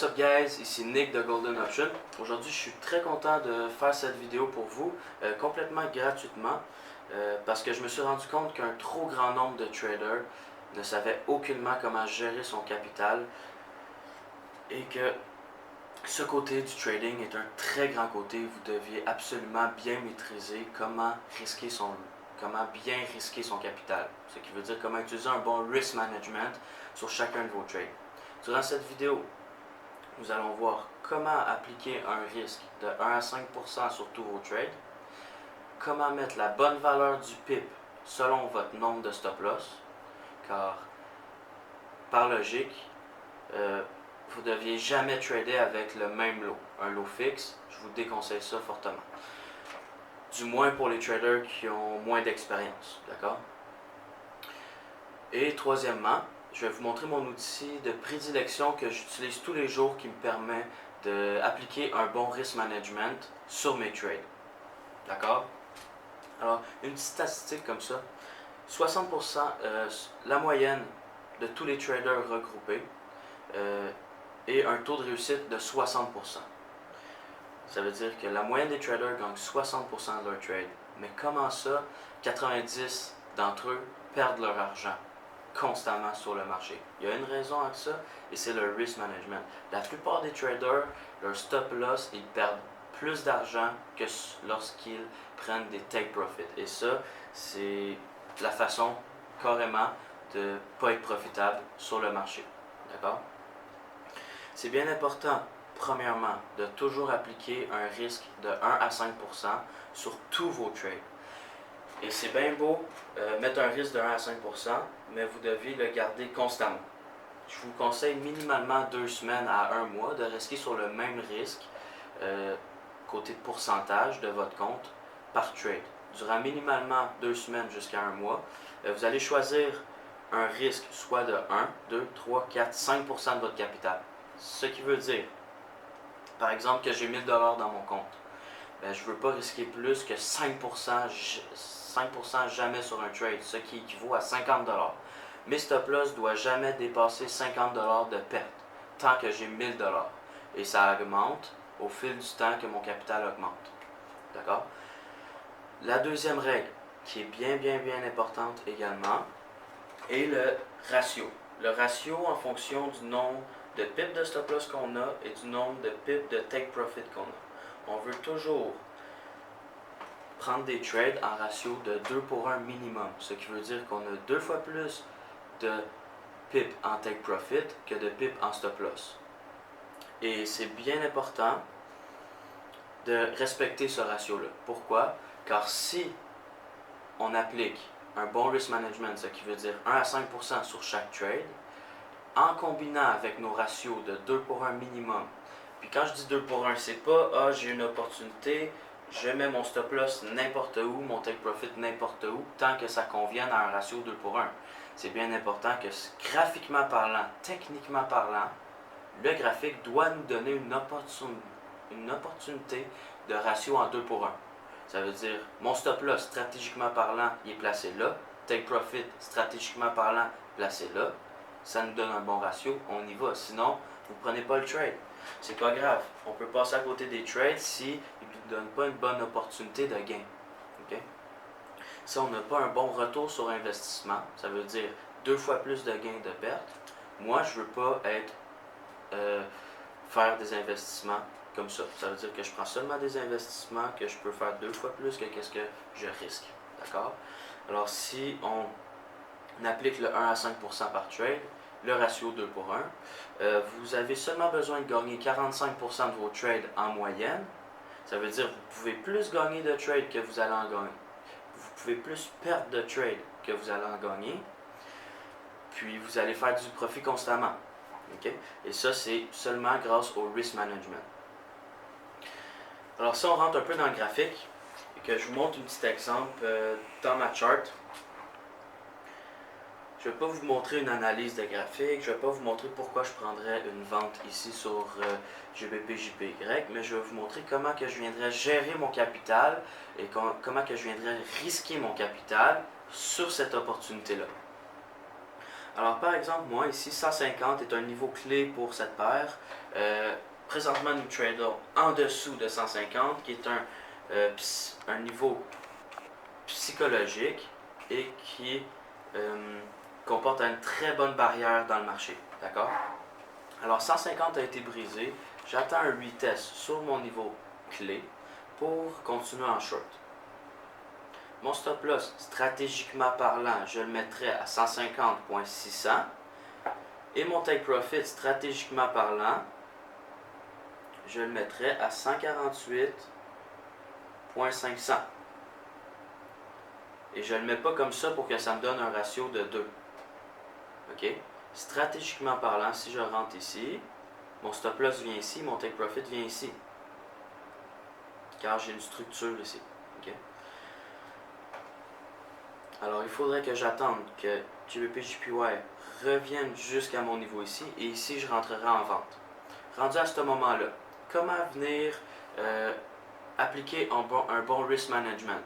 up guys, ici Nick de Golden Option. Aujourd'hui je suis très content de faire cette vidéo pour vous, complètement gratuitement, parce que je me suis rendu compte qu'un trop grand nombre de traders ne savaient aucunement comment gérer son capital et que ce côté du trading est un très grand côté. Vous deviez absolument bien maîtriser comment bien risquer son capital, ce qui veut dire comment utiliser un bon risk management sur chacun de vos trades. Durant cette vidéo, nous allons voir comment appliquer un risque de 1 à 5% sur tous vos trades, comment mettre la bonne valeur du PIP selon votre nombre de stop loss, car par logique, vous ne deviez jamais trader avec le même lot, un lot fixe. Je vous déconseille ça fortement. Du moins pour les traders qui ont moins d'expérience, d'accord? Et troisièmement, je vais vous montrer mon outil de prédilection que j'utilise tous les jours qui me permet d'appliquer un bon risk management sur mes trades. D'accord? Alors, une petite statistique comme ça. 60%, la moyenne de tous les traders regroupés et un taux de réussite de 60%. Ça veut dire que la moyenne des traders gagne 60% de leur trade. Mais comment ça, 90 d'entre eux perdent leur argent constamment sur le marché? Il y a une raison à ça et c'est le risk management. La plupart des traders, leur stop loss, ils perdent plus d'argent que lorsqu'ils prennent des take profit. Et ça, c'est la façon carrément de ne pas être profitable sur le marché. D'accord? C'est bien important, premièrement, de toujours appliquer un risque de 1 à 5% sur tous vos trades. Et c'est bien beau mettre un risque de 1 à 5%, mais vous devez le garder constamment. Je vous conseille minimalement 2 semaines à 1 mois de rester sur le même risque, côté pourcentage de votre compte, par trade. Durant minimalement 2 semaines jusqu'à 1 mois, vous allez choisir un risque soit de 1, 2, 3, 4, 5% de votre capital. Ce qui veut dire, par exemple, que j'ai 1000$ dans mon compte. Je ne veux pas risquer plus que 5% jamais sur un trade, ce qui équivaut à 50$. Mes stop loss ne doivent jamais dépasser 50$ de perte, tant que j'ai 1000$. Et ça augmente au fil du temps que mon capital augmente. D'accord? La deuxième règle, qui est bien importante également, est le ratio. Le ratio en fonction du nombre de pips de stop loss qu'on a et du nombre de pips de take profit qu'on a. On veut toujours prendre des trades en ratio de 2 pour 1 minimum, ce qui veut dire qu'on a 2 fois plus de pips en take profit que de pips en stop loss. Et c'est bien important de respecter ce ratio-là. Pourquoi? Car si on applique un bon risk management, ce qui veut dire 1 à 5% sur chaque trade, en combinant avec nos ratios de 2 pour 1 minimum, puis quand je dis 2 pour 1, c'est pas j'ai une opportunité, je mets mon stop loss n'importe où, mon take profit n'importe où, tant que ça convienne à un ratio 2 pour 1. C'est bien important que graphiquement parlant, techniquement parlant, le graphique doit nous donner une opportunité de ratio en 2 pour 1. Ça veut dire, mon stop loss, stratégiquement parlant, il est placé là. Take profit, stratégiquement parlant, placé là. Ça nous donne un bon ratio, on y va. Sinon, vous ne prenez pas le trade. C'est pas grave. On peut passer à côté des trades s'ils ne nous donnent pas une bonne opportunité de gain. Okay? Si on n'a pas un bon retour sur investissement, ça veut dire 2 fois plus de gains de perte. Moi, je ne veux pas faire des investissements comme ça. Ça veut dire que je prends seulement des investissements que je peux faire 2 fois plus que ce que je risque. D'accord? Alors, si on applique le 1 à 5% par trade, le ratio 2 pour 1, vous avez seulement besoin de gagner 45% de vos trades en moyenne. Ça veut dire que vous pouvez plus gagner de trades que vous allez en gagner. Vous pouvez plus perdre de trades que vous allez en gagner. Puis vous allez faire du profit constamment. Okay? Et ça, c'est seulement grâce au risk management. Alors si on rentre un peu dans le graphique et que je vous montre un petit exemple dans ma chart, je ne vais pas vous montrer une analyse de graphique, je ne vais pas vous montrer pourquoi je prendrais une vente ici sur GBP/JPY, mais je vais vous montrer comment que je viendrais gérer mon capital et comment que je viendrais risquer mon capital sur cette opportunité-là. Alors par exemple, moi ici, 150 est un niveau clé pour cette paire. présentement, nous tradons en dessous de 150, qui est un niveau psychologique et qui comporte une très bonne barrière dans le marché. D'accord? Alors, 150 a été brisé. J'attends un retest sur mon niveau clé pour continuer en short. Mon stop loss, stratégiquement parlant, je le mettrai à 150.600. Et mon take profit, stratégiquement parlant, je le mettrai à 148.500. Et je ne le mets pas comme ça pour que ça me donne un ratio de 2. OK? Stratégiquement parlant, si je rentre ici, mon stop loss vient ici, mon take profit vient ici. Car j'ai une structure ici. OK? Alors, il faudrait que j'attende que GBP/JPY revienne jusqu'à mon niveau ici. Et ici, je rentrerai en vente. Rendu à ce moment-là, comment venir appliquer un bon risk management?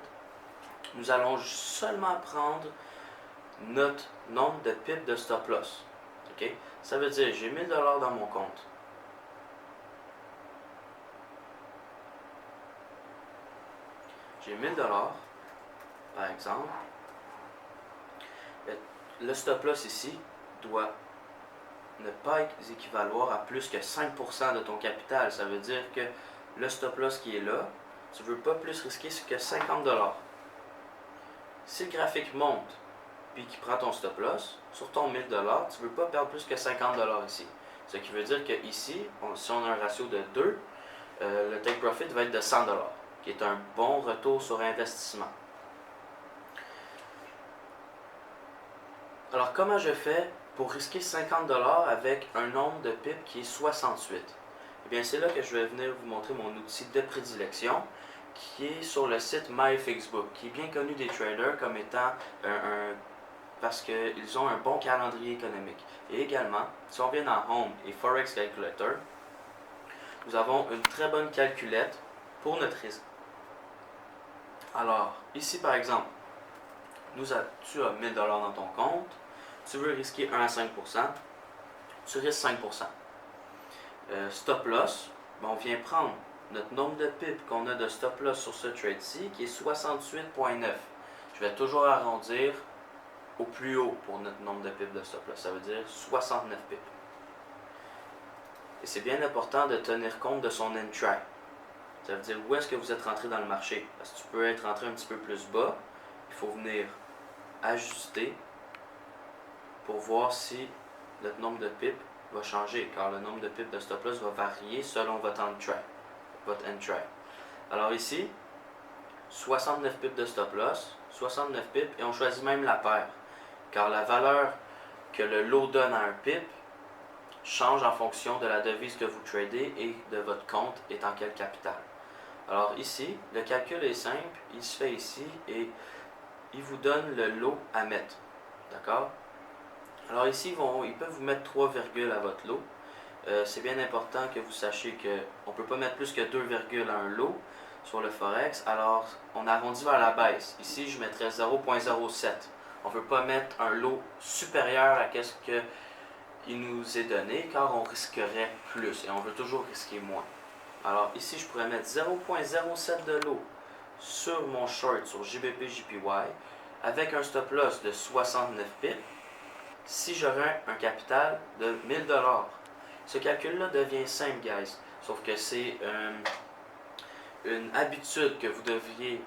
Nous allons seulement prendre notre nombre de pips de stop loss. Okay? Ça veut dire j'ai 1000$ dans mon compte. J'ai 1000$, par exemple. Le stop loss ici doit ne pas équivaloir à plus que 5% de ton capital. Ça veut dire que le stop loss qui est là, tu ne veux pas plus risquer que 50$. Si le graphique monte puis qu'il prend ton stop loss, sur ton 1000$, tu ne veux pas perdre plus que 50$ ici. Ce qui veut dire que ici, si on a un ratio de 2, le take profit va être de 100$, qui est un bon retour sur investissement. Alors, comment je fais pour risquer 50$ avec un nombre de pips qui est 68? Eh bien, c'est là que je vais venir vous montrer mon outil de prédilection qui est sur le site MyFixBook, qui est bien connu des traders comme étant parce qu'ils ont un bon calendrier économique. Et également, si on vient dans Home et Forex Calculator, nous avons une très bonne calculette pour notre risque. Alors, ici par exemple, tu as 1000$ dans ton compte, tu veux risquer 1 à 5%, tu risques 5%. Stop loss, on vient prendre notre nombre de pips qu'on a de stop loss sur ce trade-ci, qui est 68.9. Je vais toujours arrondir au plus haut pour notre nombre de pips de stop loss, ça veut dire 69 pips. Et c'est bien important de tenir compte de son entry. Ça veut dire où est-ce que vous êtes rentré dans le marché. Parce que tu peux être rentré un petit peu plus bas. Il faut venir ajuster pour voir si notre nombre de pips va changer. Car le nombre de pips de stop loss va varier selon votre entry. Alors ici, 69 pips de stop loss, 69 pips et on choisit même la paire. Car la valeur que le lot donne à un pip change en fonction de la devise que vous tradez et de votre compte est en quel capital. Alors ici, le calcul est simple, il se fait ici et il vous donne le lot à mettre. D'accord? Alors ici, ils peuvent vous mettre 3 virgules à votre lot. C'est bien important que vous sachiez qu'on ne peut pas mettre plus que 2 virgules à un lot sur le Forex. Alors, on arrondit vers la baisse. Ici, je mettrais 0.07. On ne veut pas mettre un lot supérieur à ce qu'il nous est donné, car on risquerait plus et on veut toujours risquer moins. Alors ici, je pourrais mettre 0.07 de lot sur mon short sur GBP/JPY avec un stop loss de 69 pips si j'aurais un capital de 1000$. Ce calcul-là devient simple, guys. Sauf que c'est une habitude que vous deviez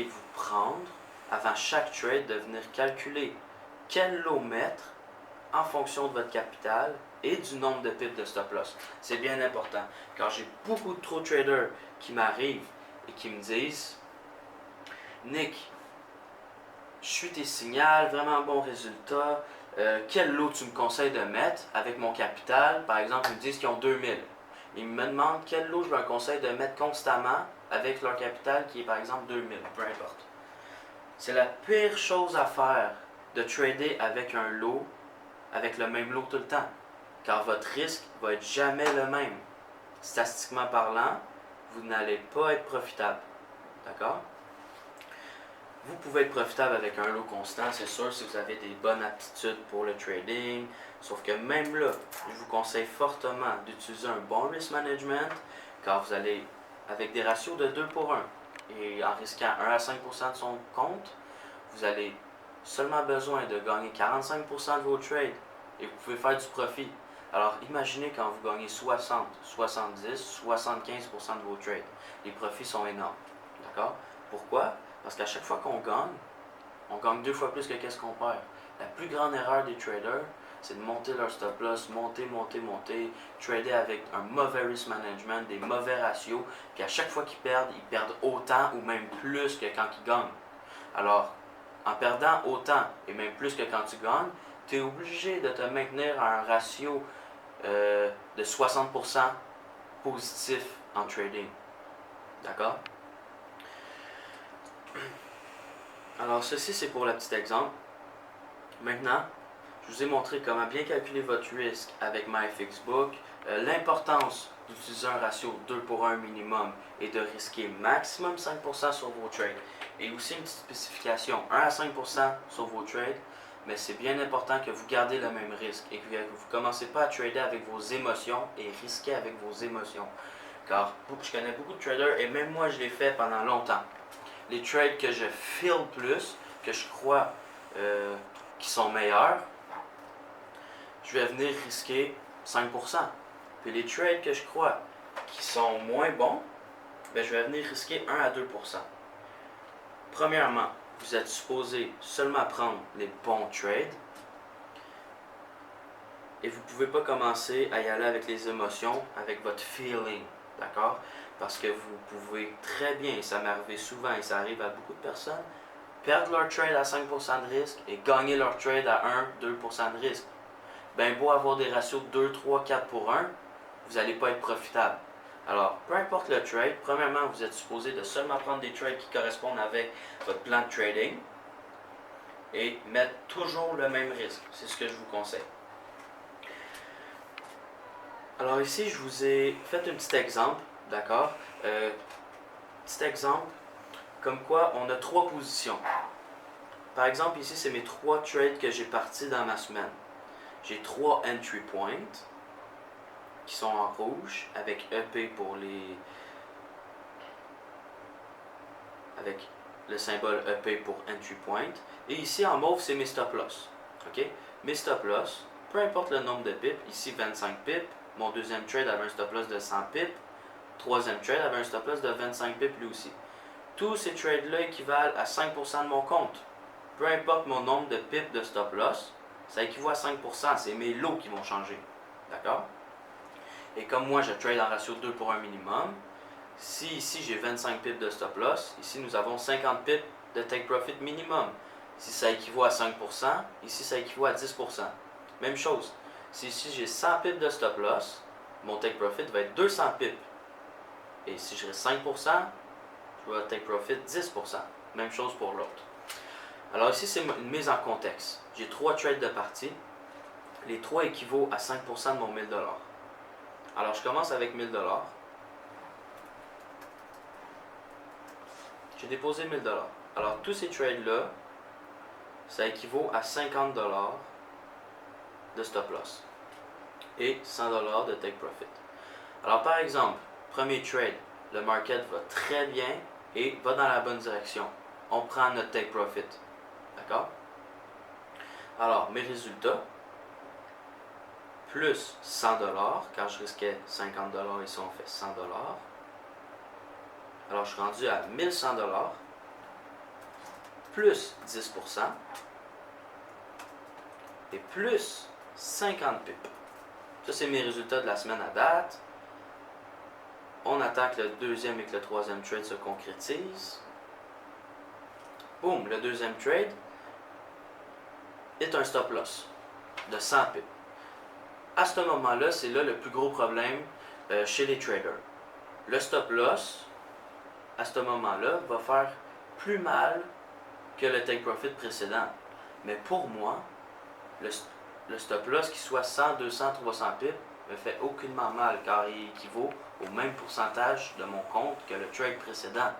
vous prendre avant chaque trade, de venir calculer quel lot mettre en fonction de votre capital et du nombre de pips de stop loss. C'est bien important, car j'ai beaucoup de trop traders qui m'arrivent et qui me disent « Nick, je suis tes signals, vraiment bon résultat, quel lot tu me conseilles de mettre avec mon capital? » Par exemple, ils me disent qu'ils ont 2000. Ils me demandent quel lot je leur conseille de mettre constamment avec leur capital qui est par exemple 2000, peu importe. C'est la pire chose à faire de trader avec un lot, avec le même lot tout le temps. Car votre risque va être jamais le même. Statistiquement parlant, vous n'allez pas être profitable. D'accord? Vous pouvez être profitable avec un lot constant, c'est sûr, si vous avez des bonnes aptitudes pour le trading. Sauf que même là, je vous conseille fortement d'utiliser un bon risk management, car vous allez, avec des ratios de 2 pour 1, et en risquant 1 à 5% de son compte, vous allez seulement besoin de gagner 45% de vos trades, et vous pouvez faire du profit. Alors imaginez quand vous gagnez 60, 70, 75% de vos trades. Les profits sont énormes. D'accord? Pourquoi? Parce qu'à chaque fois qu'on gagne 2 fois plus que qu'est-ce qu'on perd. La plus grande erreur des traders, c'est de monter leur stop loss, monter, trader avec un mauvais risk management, des mauvais ratios, puis à chaque fois qu'ils perdent autant ou même plus que quand ils gagnent. Alors, en perdant autant et même plus que quand tu gagnes, tu es obligé de te maintenir à un ratio de 60% positif en trading. D'accord? Alors, ceci, c'est pour le petit exemple. Maintenant, je vous ai montré comment bien calculer votre risque avec MyFixBook, l'importance d'utiliser un ratio 2 pour 1 minimum et de risquer maximum 5% sur vos trades. Et aussi une petite spécification, 1 à 5% sur vos trades, mais c'est bien important que vous gardez le même risque et que vous ne commencez pas à trader avec vos émotions et risquer avec vos émotions. Car je connais beaucoup de traders et même moi je l'ai fait pendant longtemps. Les trades que je feel plus, que je crois qui sont meilleurs, je vais venir risquer 5%. Puis les trades que je crois qui sont moins bons, ben je vais venir risquer 1 à 2%. Premièrement, vous êtes supposé seulement prendre les bons trades et vous ne pouvez pas commencer à y aller avec les émotions, avec votre feeling, d'accord? Parce que vous pouvez très bien, et ça m'est arrivé souvent et ça arrive à beaucoup de personnes, perdre leur trade à 5% de risque et gagner leur trade à 1-2% de risque. Ben beau avoir des ratios de 2, 3, 4 pour 1, vous n'allez pas être profitable. Alors, peu importe le trade, premièrement, vous êtes supposé de seulement prendre des trades qui correspondent avec votre plan de trading et mettre toujours le même risque. C'est ce que je vous conseille. Alors ici, je vous ai fait un petit exemple, d'accord? Petit exemple, comme quoi on a 3 positions. Par exemple, ici, c'est mes 3 trades que j'ai partis dans ma semaine. J'ai 3 entry points qui sont en rouge avec EP pour les... avec le symbole EP pour entry point. Et ici en mauve, c'est mes stop loss. OK? Mes stop loss, peu importe le nombre de pips, ici 25 pips, mon deuxième trade avait un stop loss de 100 pips, troisième trade avait un stop loss de 25 pips lui aussi. Tous ces trades-là équivalent à 5% de mon compte. Peu importe mon nombre de pips de stop loss, ça équivaut à 5%, c'est mes lots qui vont changer. D'accord? Et comme moi, je trade en ratio 2 pour 1 minimum, si ici j'ai 25 pips de stop loss, ici nous avons 50 pips de take profit minimum. Si ça équivaut à 5%, ici ça équivaut à 10%. Même chose. Si ici j'ai 100 pips de stop loss, mon take profit va être 200 pips. Et si je reste 5%, je vais take profit 10%. Même chose pour l'autre. Alors ici c'est une mise en contexte. J'ai 3 trades de partie. Les 3 équivaut à 5% de mon 1000$. Alors je commence avec 1000$. J'ai déposé 1000$. Alors tous ces trades-là, ça équivaut à 50$ de stop loss et 100$ de take profit. Alors par exemple, premier trade, le market va très bien et va dans la bonne direction. On prend notre take profit. D'accord? Alors mes résultats, plus 100$, car je risquais 50$, ici on fait 100$. Alors je suis rendu à 1100$, plus 10%, et plus 50 pips. Ça, c'est mes résultats de la semaine à date. On attend que le deuxième et que le troisième trade se concrétisent. Boum, le deuxième trade est un stop loss de 100 pips. À ce moment-là, c'est là le plus gros problème chez les traders. Le stop loss, à ce moment-là, va faire plus mal que le take profit précédent. Mais pour moi, le stop loss, qu'il soit 100, 200, 300 pips, me fait aucunement mal car il équivaut au même pourcentage de mon compte que le trade précédent.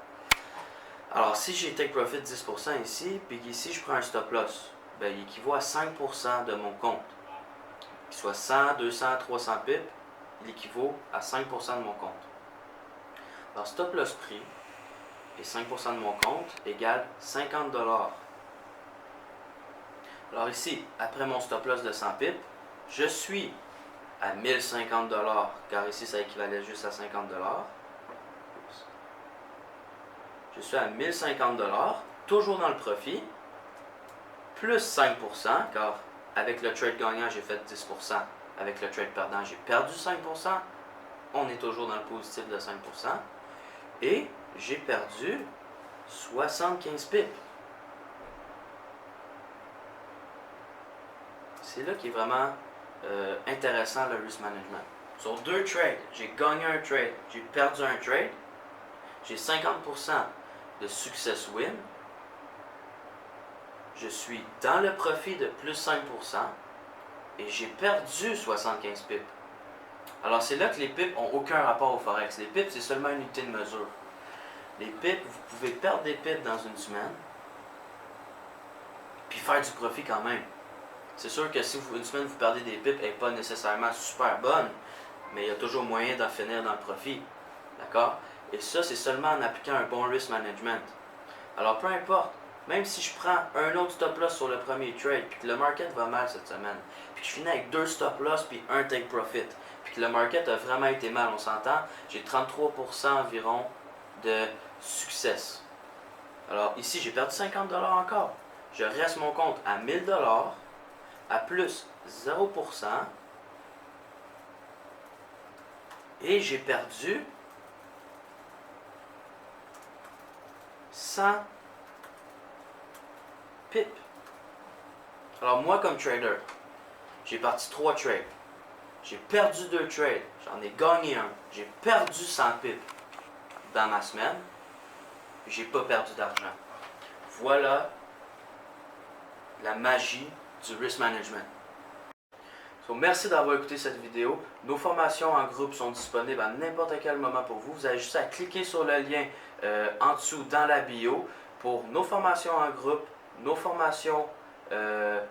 Alors, si j'ai take profit 10% ici, puis ici je prends un stop loss, ben, il équivaut à 5% de mon compte. Qu'il soit 100, 200, 300 pips, il équivaut à 5% de mon compte. Alors, stop loss prix et 5% de mon compte égale 50 $. Alors ici, après mon stop loss de 100 pips, je suis à 1050 $, car ici ça équivalait juste à 50 $. Je suis à 1050 $, toujours dans le profit, plus 5%, car avec le trade gagnant, j'ai fait 10%, avec le trade perdant, j'ai perdu 5%, on est toujours dans le positif de 5%, et j'ai perdu 75 pips. C'est là qui est vraiment intéressant le risk management. Sur 2 trades, j'ai gagné un trade, j'ai perdu un trade, j'ai 50% de success win, je suis dans le profit de plus 5% et j'ai perdu 75 pips. Alors c'est là que les pips n'ont aucun rapport au forex. Les pips, c'est seulement une unité de mesure. Les pips, vous pouvez perdre des pips dans une semaine, puis faire du profit quand même. C'est sûr que si une semaine vous perdez des pips, elle n'est pas nécessairement super bonne, mais il y a toujours moyen d'en finir dans le profit. D'accord? Et ça, c'est seulement en appliquant un bon risk management. Alors peu importe, même si je prends un autre stop loss sur le premier trade, puis que le market va mal cette semaine, puis que je finis avec 2 stop loss puis un take profit, puis que le market a vraiment été mal, on s'entend, j'ai 33% environ de succès. Alors ici, j'ai perdu 50 $ encore. Je reste mon compte à 1000 $ à plus 0%, et j'ai perdu 100 pips. Alors moi comme trader, j'ai parti 3 trades. J'ai perdu 2 trades. J'en ai gagné un. J'ai perdu 100 pips dans ma semaine. J'ai pas perdu d'argent. Voilà la magie du risk management. So, merci d'avoir écouté cette vidéo. Nos formations en groupe sont disponibles à n'importe quel moment pour vous. Vous avez juste à cliquer sur le lien en dessous dans la bio pour nos formations en groupe, nos formations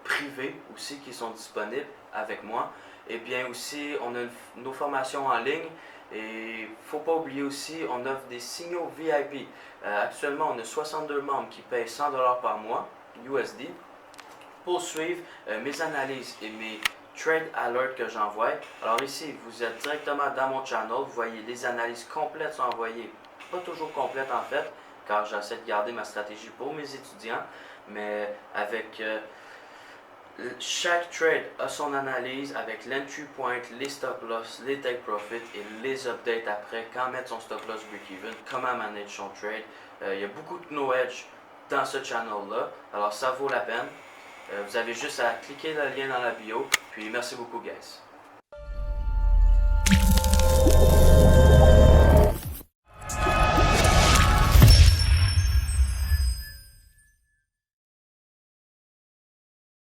privées aussi qui sont disponibles avec moi. Et bien aussi, on a nos formations en ligne. Et il ne faut pas oublier aussi, on offre des signaux VIP. Actuellement, on a 62 membres qui payent 100 $ par mois, USD, pour suivre mes analyses et mes trade alerts que j'envoie. Alors ici, vous êtes directement dans mon channel, vous voyez les analyses complètes sont envoyées. Pas toujours complètes en fait, car j'essaie de garder ma stratégie pour mes étudiants, mais avec chaque trade a son analyse avec l'entry point, les stop loss, les take profit et les updates après, quand mettre son stop loss break-even, comment manager son trade. Il y a beaucoup de no edge dans ce channel-là, alors ça vaut la peine. Vous avez juste à cliquer le lien dans la bio, puis merci beaucoup guys.